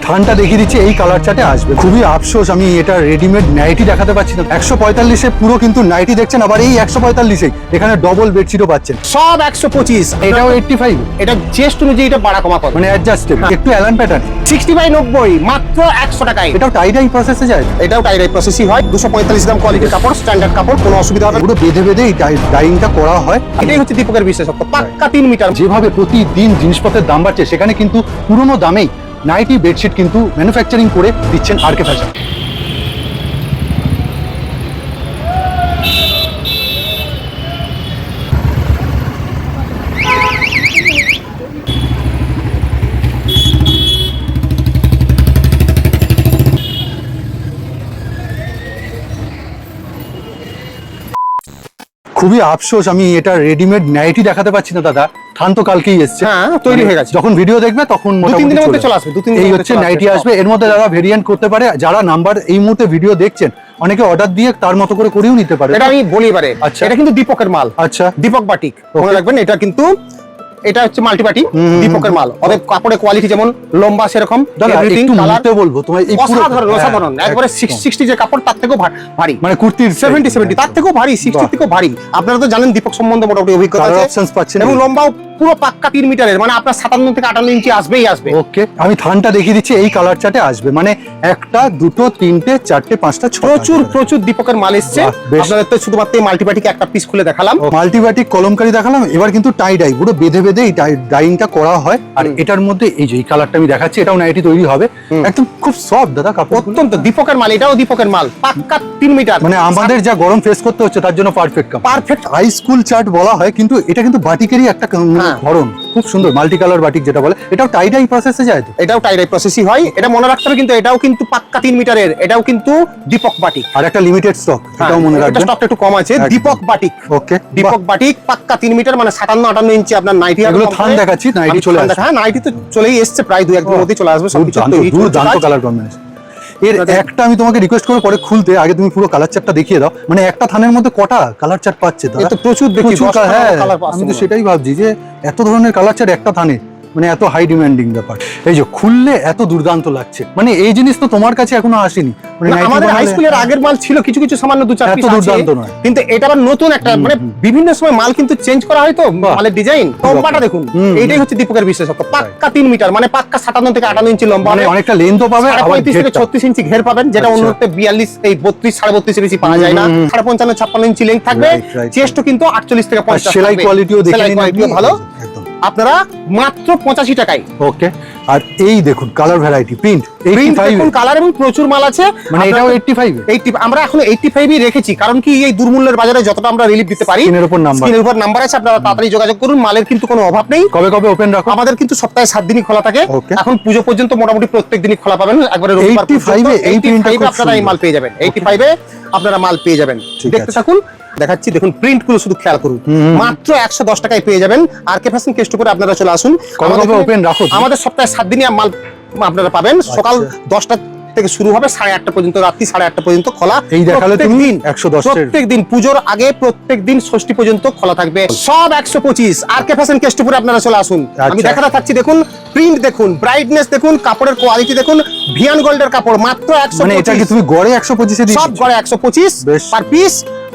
থানটা দেখিয়ে দিচ্ছি, এই কালার চার্টে আসবে। খুবই আফসোস আমি এটা রেডিমেড নাইটি দেখাতে পাচ্ছি না। 145-এ পুরো কিন্তু নাইটি দেখছেন, আবার এই 145-এ এখানে ডবল বেডশিটও পাচ্ছেন। সব 125, এটাও 85, এটা চেস্ট অনুযায়ী এটা বাড়া কমা করে, মানে অ্যাডজাস্টেবল, একটু অ্যালান প্যাটার্ন। 60/90 মাত্র 100 টাকায়। এটাও টাই ডাই প্রসেসে যায়, এটাও টাই ডাই প্রসেসই হয়। 245 গ্রাম কোয়ালিটির কাপড়, স্ট্যান্ডার্ড কাপড়, কোনো অসুবিধা হবে না। পুরো বেঁধে বেঁধে এই ডাইংটা করা হয়। এটাই হচ্ছে দীপকের বিশেষত্ব, পাক্কা 3 মিটার। যেভাবে প্রতিদিন জিনিসপত্রের দাম বাড়ছে, সেখানে কিন্তু পুরনো দামেই নাইটি বেডশিট কিন্তু ম্যানুফ্যাকচারিং করে দিচ্ছেন আরকে ফ্যাশন। খুবই আফসোস আমি এটা রেডিমেড নাইটি দেখাতে পাচ্ছি না দাদা। থান তো কালকেই এসছে, হ্যাঁ তৈরি হয়ে গেছে। যখন ভিডিও দেখবে তখন 2-3 দিনের মধ্যে চলে আসবে। এই হচ্ছে নাইটি আসবে। এর মধ্যে দাদা ভেরিয়েন্ট করতে পারে, যারা নাম্বার এই মুহূর্তে ভিডিও দেখছেন অনেকে অর্ডার দিয়ে তার মতো করে করেও নিতে পারে। এটা আমি বলি এবারে, আচ্ছা। এটা কিন্তু দীপকের মাল। আচ্ছা, দীপক বাটিক মনে রাখবেন, এটা কিন্তু এটা হচ্ছে মাল্টিপাটি দীপকের মাল। অতএব কাপড়ের কোয়ালিটি যেমন লম্বা সেরকম একটু মুহূর্তে বলবো তোমার এই পুরো অসাধারণ একবারে 60 যে কাপড় তার থেকেও ভারী, মানে কুর্তির 70 তার থেকেও ভারী, 60 থেকেও ভারী। আপনারা তো জানেন দীপক সম্বন্ধে মোটামুটি অভিজ্ঞতা আছে, অপশনস পাচ্ছেন এবং লম্বাও পুরো পাক্কা 3 মিটারের, মানে আপনার 57 থেকে 58 ইঞ্চি আসবেই আসবে। ওকে, আমি থানটা দেখিয়ে দিচ্ছি, এই কালার চার্টে আসবে, মানে একটা দুটো তিনটে চারটে পাঁচটা প্রচুর দীপকের মাল এসছে। আপনাদের তো শুধুমাত্র এই মাল্টিপাটিকে একটা পিস খুলে দেখালাম, মাল্টিবাটিক কলমকারী দেখালাম। এবার কিন্তু টাই ডাই পুরো বেঁধে বেঁধে এই ডাইংটা করা হয়। আর এটার মধ্যে এই যে এই কালারটা আমি দেখাচ্ছি, এটাও নাইটি তৈরি হবে, একদম খুব সফট দাদা কাপড়, অত্যন্ত দীপকের মাল। এটাও দীপকের মাল, পাক্কা 3 মিটার, মানে আমাদের যা গরম ফেস করতে হচ্ছে তার জন্য পারফেক্ট কাপড়। পারফেক্ট হাই স্কুল চার্ট বলা হয়, কিন্তু এটা কিন্তু বাটিকেরই একটা ধরন, খুব সুন্দর মাল্টি কালার বাটিক যেটা বলে। এটাও টাই ডাই প্রসেসে যায় তো? এটাও টাই ডাই প্রসেসই হয়, এটা মনে রাখতে হবে। কিন্তু এটাও কিন্তু পাক্কা 3 মিটারের, এটাও কিন্তু দীপক বাটিক। আর একটা লিমিটেড স্টক, এটাও মনে রাখবেন, স্টকটা একটু কম আছে। দীপক বাটিক, ওকে, দীপক বাটিক পাক্কা 3 মিটার, মানে 57-58 ইঞ্চি আপনার নাইটি। এগুলো থান দেখাচ্ছি, নাইটি চলে আসবে। হ্যাঁ নাইটি তো চলেই এসছে, প্রায় 2-1 দিনের মধ্যে চলে আসবে। দুর্দান্ত কালার কম্বিনেশন। এর একটা আমি তোমাকে রিকোয়েস্ট করব পরে খুলতে, আগে তুমি পুরো কালার চার্টটা দেখিয়ে দাও। মানে একটা থানের মধ্যে কটা কালার চার্ট পাচ্ছে তো? এটা প্রচুর দেখি, হ্যাঁ আমি তো সেটাই ভাবছি যে এত ধরনের কালার চার্ট একটা থানে, মানে এত হাই ডিমান্ডিং ব্যাপার। এই যে খুললে এত দুর্দান্ত লাগছে, মানে এই জিনিস তো তোমার কাছে এখনো আসেনি। মানে আমাদের হাই স্কুলের আগের মাল ছিল কিছু কিছু সামান্য 2-4 পিস আছে, দুর্দান্ত নয়। কিন্তু এটা আবার নতুন একটা, মানে বিভিন্ন সময় মাল কিন্তু চেঞ্জ করা হয় তো, মালের ডিজাইন। লম্বাটা দেখুন, এইটাই হচ্ছে দীপকের বিশেষত্ব, পাক্কা 3 মিটার, মানে পাক্কা 57 থেকে 58 ইঞ্চি লম্বা, মানে অনেকটা লেন্থও পাবে, 35 থেকে 36 ইঞ্চি ঘের পাবেন, যেটা অন্যতে 42 এই 32 32.5 এর বেশি পাওয়া যায় না। 55 56 ইঞ্চি লেন্থ থাকবে, চেস্টও কিন্তু 48 থেকে 50 থাকবে। সেলাই কোয়ালিটিও দেখে নিন, ভালো। আপনারা মাত্র 85 টাকায়। ওকে, আর এই দেখুন কালার ভ্যারাইটি, প্রিন্ট দেখুন কালার, এবং প্রচুর মাল আছে। মানে এটাও 85 আমরা এখন 85ই রেখেছি, কারণ কি এই দুর্মূল্যের বাজারে যতটা আমরা রিলিফ দিতে পারি। স্ক্রিনের উপর নাম্বার আছে, আপনারা তাড়াতাড়ি যোগাযোগ করুন। মালের কিন্তু কোনো অভাব নেই। কবে কবে ওপেন রাখো? আমাদের কিন্তু সপ্তাহে 7 দিনই খোলা থাকে। এখন পুজো পর্যন্ত মোটামুটি প্রত্যেক দিনই খোলা পাবেন। একবারে রবিবার পর্যন্ত 85 আপনারা এই মাল পেয়ে যাবেন। 85 এ আপনারা মাল পেয়ে যাবেন। দেখতে থাকুন, দেখাচ্ছি। দেখুন প্রিন্ট গুলো শুধু খেয়াল করুন, মাত্র 110 টাকায় পেয়ে যাবেন। আরকে ফ্যাশন কেষ্ট করে আপনারা চলে আসুন। আমাদের সপ্তাহে 7 দিনই মাল আপনারা পাবেন। সকাল 10টা থেকে শুরু হবে, 8:30 পর্যন্ত, রাত্রি 8:30 পর্যন্ত খোলা। এই দেখালে তুমি 110 প্রত্যেক দিন পুজোর আগে প্রত্যেক দিন ষষ্ঠী পর্যন্ত খোলা থাকবে। সব 125 আরকে ফ্যাশন কেষ্টপুরে আপনারা চলে আসুন। আমি দেখাতে থাকছি, দেখুন প্রিন্ট দেখুন, ব্রাইটনেস দেখুন, কাপড়ের কোয়ালিটি দেখুন। ভিয়ান গোল্ডের কাপড়, মাত্র 125। মানে এটা কি তুমি গড়ে 125 এ দিচ্ছ? সব গড়ে 125 পার পিস,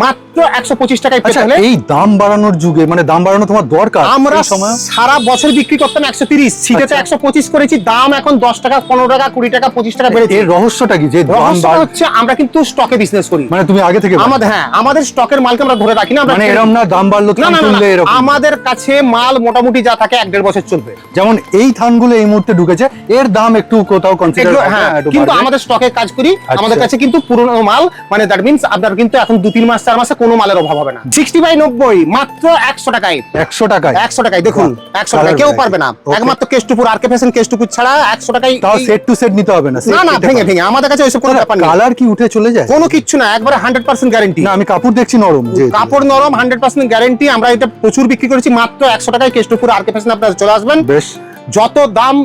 মাত্র 125 টাকায় পেতে হলে। এই দাম বাড়ানোর যুগে, মানে দাম বাড়ানো তোমার দরকার। আমরা সারা বছর বিক্রি করতাম 130, শীতেতে 125 করেছি। দাম এখন 10 টাকা, 15 টাকা, 20 টাকা, 25 টাকা বেড়েছে। এর রহস্যটা কি? যে রহস্যটা হচ্ছে আমরা কিন্তু স্টকে বিজনেস করি। মানে তুমি আগে থেকে আমাদের স্টকের মালকে আমরা ধরে রাখি না। মানে এরকম না দাম বাড়লো এরকম। আমাদের কাছে মাল মোটামুটি যা থাকে 1-1.5 বছর চলবে। যেমন এই থানগুলো এই মুহূর্তে ঢুকেছে, এর দাম একটু কোথাও কনসিডার, কিন্তু আমাদের স্টকে কাজ করি। আমাদের কাছে কিন্তু পুরনো মাল, মানে দ্যাট মিন্স আপনার কিন্তু এখন 2-3 মাস 4 মাসে কোনো মালের অভাব হবে না। 60/90 মাত্র 100 টাকায়। 100 টাকায়, 100 টাকায় দেখুন, 100 টাকায় কেউ পারবে না। একমাত্র কেষ্টপুর আরকে ফ্যাশন কেষ্টপুর ছাড়া 100 টাকায়। তাও সেট টু সেট নিতে হবে না? না ভেঙে আমাদের কাছে ওইসব কোনো ব্যাপার নেই। কালার কি উঠে চলে যায়? কোনো কিচ্ছু না, একবারে 100% গ্যারান্টি। না আমি কাপড় দেখছি নরম, কাপড় নরম, 100% গ্যারান্টি। আমরা এটা প্রচুর বিক্রি করেছি। মাত্র 100 টাকায় কেষ্টপুর আরকে ফ্যাশন আপনারা চলে আসবেন। বেশ, যত দাম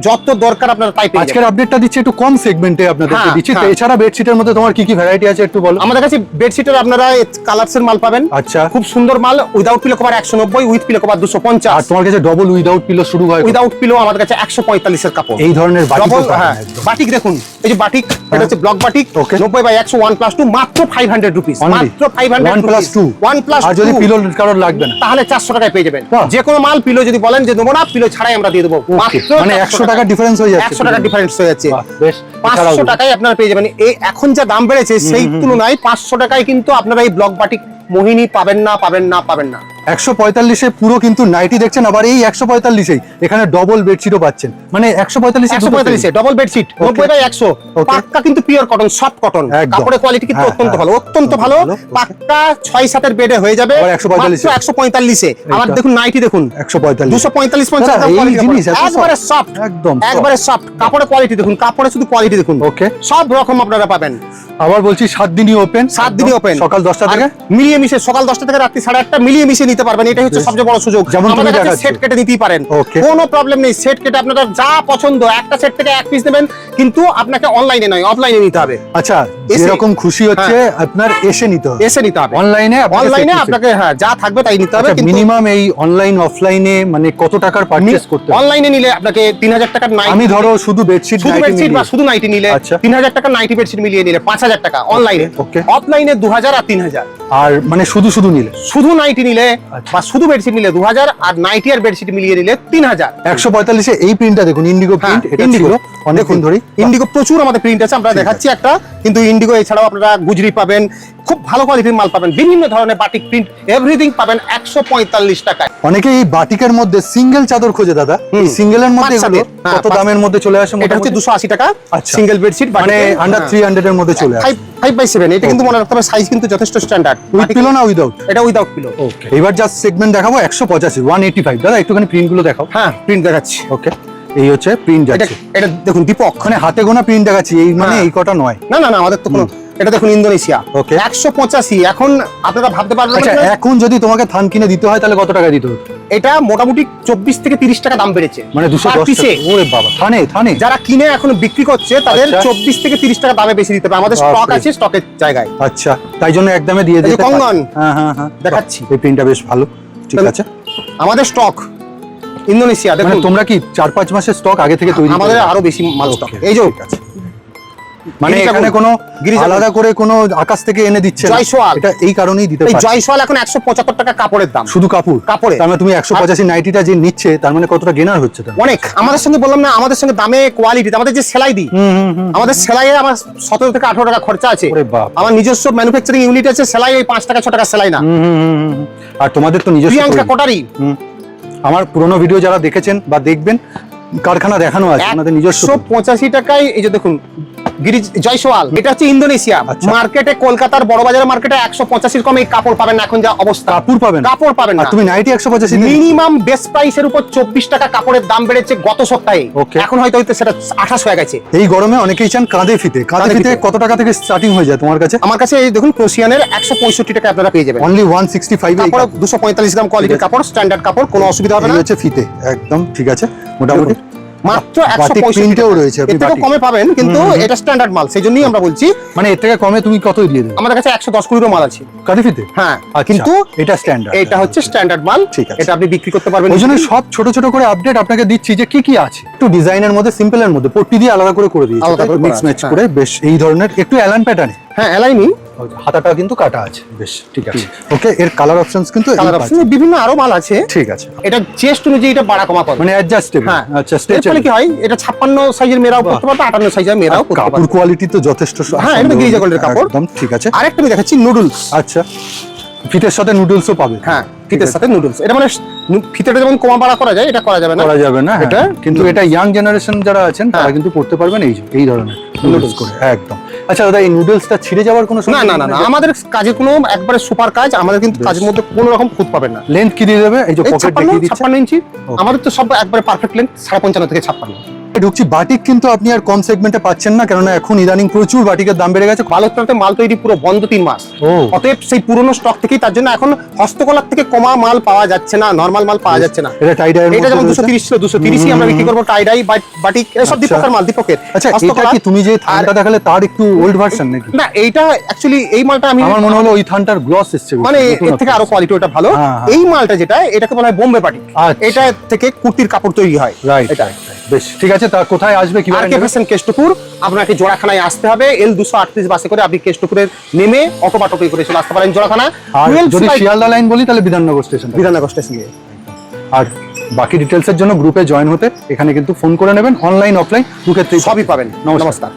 যত দরকার আপনারা তাই পেয়ে আজকের আপডেটটা দিচ্ছি একটু কম সেগমেন্টে আপনাদেরকে দিচ্ছি। তো এছাড়া বেডশিটের মধ্যে তোমার কি কি ভ্যারাইটি আছে একটু বলো। আমাদের কাছে বেডশিটের আপনারা কালারসের মাল পাবেন। আচ্ছা, খুব সুন্দর মাল, without pillow cover 190, with pillow cover 250। আর তোমার কাছে ডবল উইদাউট পিলো শুরু হয়? উইদাউট পিলো আমাদের কাছে 145 এর কাপড়। এই ধরনের ডবল, হ্যাঁ বাটিক দেখুন, এই যে বাটিক, এটা হচ্ছে ব্লক বাটিক 90/100 1+2 মাত্র 500 রুপিস, মাত্র 500 1+2 1+2। আর যদি পিলো কারোর লাগবে না তাহলে 400 টাকায় পেয়ে যাবেন। যে কোনো মাল পিলো যদি বলেন যে দেবো না, পিলো ছাড়াই আমরা দিয়ে দেবো, মাত্র মানে 100 টাকা ডিফারেন্স হয়ে যাচ্ছে। 100 টাকা ডিফারেন্স হয়ে যাচ্ছে। বেশ, 500 টাকায় আপনারা পেয়ে যাবেন। এই এখন যা দাম বেড়েছে সেই তুলনায় 500 টাকায় কিন্তু আপনারা এই ব্লক বাটিক মোহিনী পাবেন না, পাবেন না, পাবেন না। 145-এ পুরো কিন্তু নাইটি দেখছেন, আবার এই 145-এই এখানে ডবল বেডশিটও পাচ্ছেন। মানে 145-এ ডবল বেডশিট 90/100, পাক্কা কিন্তু পিওর কটন, সফট কটন, কাপড়ের কোয়ালিটি কিন্তু অত্যন্ত ভালো, অত্যন্ত ভালো। পাক্কা 6-7 এর বেডে হয়ে যাবে 145-এ। আমার দেখুন নাইটি দেখুন 145 245-50 এই জিনিস একবারে সফট, একদম একবারে সফট। কাপড়ের কোয়ালিটি দেখুন, কাপড়ে শুধু কোয়ালিটি দেখুন। ওকে, সব রকম আপনারা পাবেন। আবার বলছি 7 দিনই ওপেন, 7 দিনই ওপেন, সকাল 10টা থেকে মিলিয়ে মিশে, সকাল 10টা থেকে রাত্রি 8:30 মিলিয়ে মিশে নিতে পারবেন। এটাই হচ্ছে সবচেয়ে বড় সুযোগ। যেমন তুমি আমাদের কাছে দেখাচ্ছ সেট কেটে নিতেই পারেন, ওকে, কোনো প্রবলেম নেই। সেট কেটে আপনারা যা পছন্দ, একটা সেট থেকে এক পিস নেবেন, কিন্তু আপনাকে অনলাইনে নয়, অফলাইনে নিতে হবে। আচ্ছা, যেরকম খুশি হচ্ছে আপনার এসে নিতে হবে, এসে নিতে হবে। অনলাইনে আপনাকে হ্যাঁ যা থাকবে তাই নিতে হবে। কিন্তু মিনিমাম এই অনলাইন অফলাইনে মানে কত টাকার পারচেজ করতে হবে? অনলাইনে নিলে আপনাকে 3000 টাকার নাইটি, আমি ধরো শুধু বেডশিট বা শুধু নাইটি নিলে 3000 টাকার নাইটি বেডশিট মিলিয়ে নিলে 5000 টাকা অনলাইনে। ওকে, অফলাইনে 2000 আর 3000। আর মানে শুধু নিলে, শুধু নাইটি নিলে বা শুধু বেডশিট নিলে 2000, আর নাইটি আর বেডশিট মিলিয়ে নিলে 3000। 145-এ এই প্রিন্টটা দেখুন, ইন্ডিগো প্রিন্ট, এটা ছিল অনেকদিন ধরে। ইন্ডিগো প্রচুর আমাদের প্রিন্ট আছে, আমরা দেখাচ্ছি একটা। কিন্তু ইন্ডিগো এছাড়াও আপনারা গুজরি পাবেন, খুব ভালো কোয়ালিটির মাল পাবেন, বিভিন্ন ধরনের বাটিক প্রিন্ট, এভরিথিং পাবেন 145 টাকায়। অনেকে এই বাটিকের মধ্যে সিঙ্গেল চাদর খোঁজে দাদা, এই সিঙ্গেলের মধ্যে এগুলো কত দামের মধ্যে চলে আসে? এটা হচ্ছে 280 টাকা সিঙ্গেল বেডশিট, মানে আন্ডার 300 এর মধ্যে চলে আসে। 5/7। এটা কিন্তু মনে রাখতে হবে, সাইজ কিন্তু যথেষ্ট স্ট্যান্ডার্ড। উইথ পিলো না উইদাউট? এটা উইদাউট পিলো। ওকে, এবার জাস্ট সেগমেন্ট দেখাবো 185 185। দাদা একটুখানি প্রিন্ট গুলো দেখাও। হ্যাঁ, প্রিন্ট দেখাচ্ছি। ওকে, এই হচ্ছে প্রিন্ট যাচ্ছে। এটা দেখুন দীপক, মানে হাতে গোনা প্রিন্ট দেখাচ্ছি, এই মানে এই কটা নয়। না না না, আমাদের তো কোনো, এটা দেখুন ইন্দোনেশিয়া। ওকে, 185। এখন আপনারা ভাবতে পারবেন, আচ্ছা এখন যদি তোমাকে থান কিনে দিতে হয় তাহলে কত টাকা দিতে হবে? এটা মোটামুটি 24 থেকে 30 টাকা দাম বেড়েছে, মানে 210 টাকা। ওরে বাবা, থানে যারা কিনে এখন বিক্রি করছে তাদের 24 থেকে 30 টাকা দামে বেশি দিতে হবে। আমাদের স্টক আছে, স্টকের জায়গায়। আচ্ছা, তাই জন্য একদমে দিয়ে দিতে। কঙ্গন, হ্যাঁ দেখাচ্ছি, এই প্রিন্টটা বেশ ভালো। ঠিক আছে, আমাদের স্টক ইন্দোনেশিয়া। দেখুন তোমরা কি 4-5 মাসের স্টক আগে থেকে তৈরি? আমাদের আরো বেশি মাল স্টক। এই যে মানে এখানে কোনো আলাদা করে কোনো আকাশ থেকে এনে দিচ্ছে না, জয়সওয়াল। এটা এই কারণেই দিতে পারছে। এই জয়সওয়াল এখন 175 টাকা কাপড়ের দাম, শুধু কাপড়ে। তার মানে তুমি 185 নাইটিটা যে নিচ্ছে, তার মানে কতটা গেনার হচ্ছে? অনেক। আমাদের সঙ্গে বললাম না, আমাদের সঙ্গে দামে কোয়ালিটি, আমাদের যে সেলাই দিই, আমাদের সেলাইয়ে আমার 17 থেকে 18 টাকা খরচা আছে। আমার নিজস্ব ম্যানুফ্যাকচারিং ইউনিট আছে, সেলাই ওই 5 টাকা 6 টাকা সেলাই না। আর তোমাদের তো নিজস্ব প্রিয়াঙ্কা কোটারি, আমার পুরনো ভিডিও যারা দেখেছেন বা দেখবেন, কারখানা দেখানো আছে আমাদের নিজস্ব। 185 টাকায় এই যে দেখুন জয়সওয়াল, এটা হচ্ছে ইন্দোনেশিয়া। মার্কেটে, কলকাতার বড় বাজারের মার্কেটে 185 কমে কাপড় পাবেন না। এখন যা অবস্থা, কাপড় পাবেন না। তুমি নাইটি 185 মিনিমাম বেস্ট প্রাইসের উপর 24 টাকা কাপড়ের দাম বেড়েছে গত সপ্তাহে। এখন হয়তো সেটা 28 হয়ে গেছে। এই গরমে অনেকেই চান কাঁধে ফিতে। কত টাকা থেকে স্টার্টিং হয়ে যায় তোমার কাছে? আমার কাছে এই দেখুন ক্রোশিয়ানের 165 টাকা আপনারা পেয়ে যাবেন। অনলি 165 এ 245 গ্রাম কোয়ালিটির কাপড়, স্ট্যান্ডার্ড কাপড়, কোনো অসুবিধা হবে না। এই হচ্ছে ফিতে, একদম ঠিক আছে। মোটামুটি মাত্র 165 রয়েছে, এর থেকে কমে পাবেন, কিন্তু এটা স্ট্যান্ডার্ড মাল, সেজন্যই আমরা বলছি। মানে এর থেকে কমে তুমি কত দিয়ে দেবে? আমাদের কাছে 110 কুড়িরও মাল আছে কাদিফিতে। হ্যাঁ, কিন্তু এটা স্ট্যান্ডার্ড, এটা হচ্ছে স্ট্যান্ডার্ড মাল। ঠিক আছে, এটা আপনি বিক্রি করতে পারবেন। ওই জন্য সব ছোট ছোট করে আপডেট আপনাকে দিচ্ছি যে কি আছে। একটু ডিজাইনের মধ্যে, সিম্পলের মধ্যে পট্টি দিয়ে আলাদা করে দিয়েছি, মিক্স ম্যাচ করে বেশ এই ধরনের একটু অ্যালান প্যাটার্নে। হ্যাঁ, অ্যালাইনি, হাতাটা কিন্তু কাটা আছে, বেশ ঠিক আছে। ওকে, এর কালার অপশনস কিন্তু বিভিন্ন আরো মাল আছে। ঠিক আছে, এটা চেস্ট অনুযায়ী এটা বাড়া কমা পাবে, মানে অ্যাডজাস্টেবল। আচ্ছা, স্ট্রেচেবল কি হয়, এটা 56 সাইজের মেয়েরাও পরতে পারবে, 58 সাইজের মেয়েরাও পরতে পারবে। কাপড় কোয়ালিটি তো যথেষ্ট। হ্যাঁ, এটা গিরিজা গোল্ডের কাপড়, একদম ঠিক আছে। আরেকটা আমি দেখাচ্ছি নুডলস। আচ্ছা, ফিটের সাথে নুডলসও পাবে। হ্যাঁ, ফিতের সাথে নুডলস। এটা মানে ফিতেটা যেমন কমা বাড়া করা যায়, এটা করা যাবে না। এটা কিন্তু এটা ইয়াং জেনারেশন যারা আছেন তারা কিন্তু পড়তে পারবেন এই ধরনের নুডলস করে, একদম। আচ্ছা দাদা, এই নুডলসটা ছিঁড়ে যাওয়ার কোনো না না না, আমাদের কাজের কোনো একবারে সুপার কাজ, আমাদের কিন্তু কাজের মধ্যে কোনো রকম খুঁত পাবেন না। লেন্থ কি দিয়ে দেবে? এই যে পকেট দেখিয়ে দিচ্ছে, 56 ইঞ্চি। আমাদের তো সব একবারে পারফেক্ট লেন্থ, 55.5 থেকে 56। ঢুকছি, বাটিক কিন্তু আপনি আর কম সেগমেন্টে পাচ্ছেন না, কেননা এখন ইদানিং প্রচুর বাটিকের দাম বেড়ে গেছে। বালুরঘাটে মাল তৈরি পুরো বন্ধ 3 মাস। অতএব সেই পুরনো স্টক থেকেই, তার জন্য এখন হস্তকলার থেকে কমা মাল পাওয়া যাচ্ছে না, নরমাল মাল পাওয়া যাচ্ছে না। এটা টাই ডাই, এটা যেমন 230 ছিল, 230ই আমরা বিক্রি করব। টাই ডাই, বাটিক, এসব দীপকের মাল, দীপকের। আচ্ছা, এটা কি তুমি যে থানটা দেখালে তার একটু ওল্ড ভার্সন নাকি? না, এইটা অ্যাকচুয়ালি এই মালটা আমি, আমার মনে হলো ওই থানটার গ্লস এসছে, মানে এর থেকে আরো কোয়ালিটি ওটা ভালো। এই মালটা যেটা, এটাকে বলা হয় বোম্বে বাটিক। এটা থেকে কুর্তির কাপড় তৈরি হয়। রাইট, এটা বেশ ঠিক আছে। তা কোথায় আসবে, কিভাবে? আরকে ফ্যাশন কেষ্টপুর। আপনাকে জোড়াখানায় আসতে হবে, L 238 বাসে করে আপনি কেষ্টপুরে নেমে অটো বা টোটোয় করে চলে আসতে পারেন জোড়াখানা। আর যদি শিয়ালদা লাইন বলি তাহলে বিধাননগর স্টেশন। বিধাননগর স্টেশন। আর বাকি ডিটেলসের জন্য গ্রুপে জয়েন হতে এখানে কিন্তু ফোন করে নেবেন, অনলাইন অফলাইন দুক্ষেত্রেই সবই পাবেন। নমস্কার।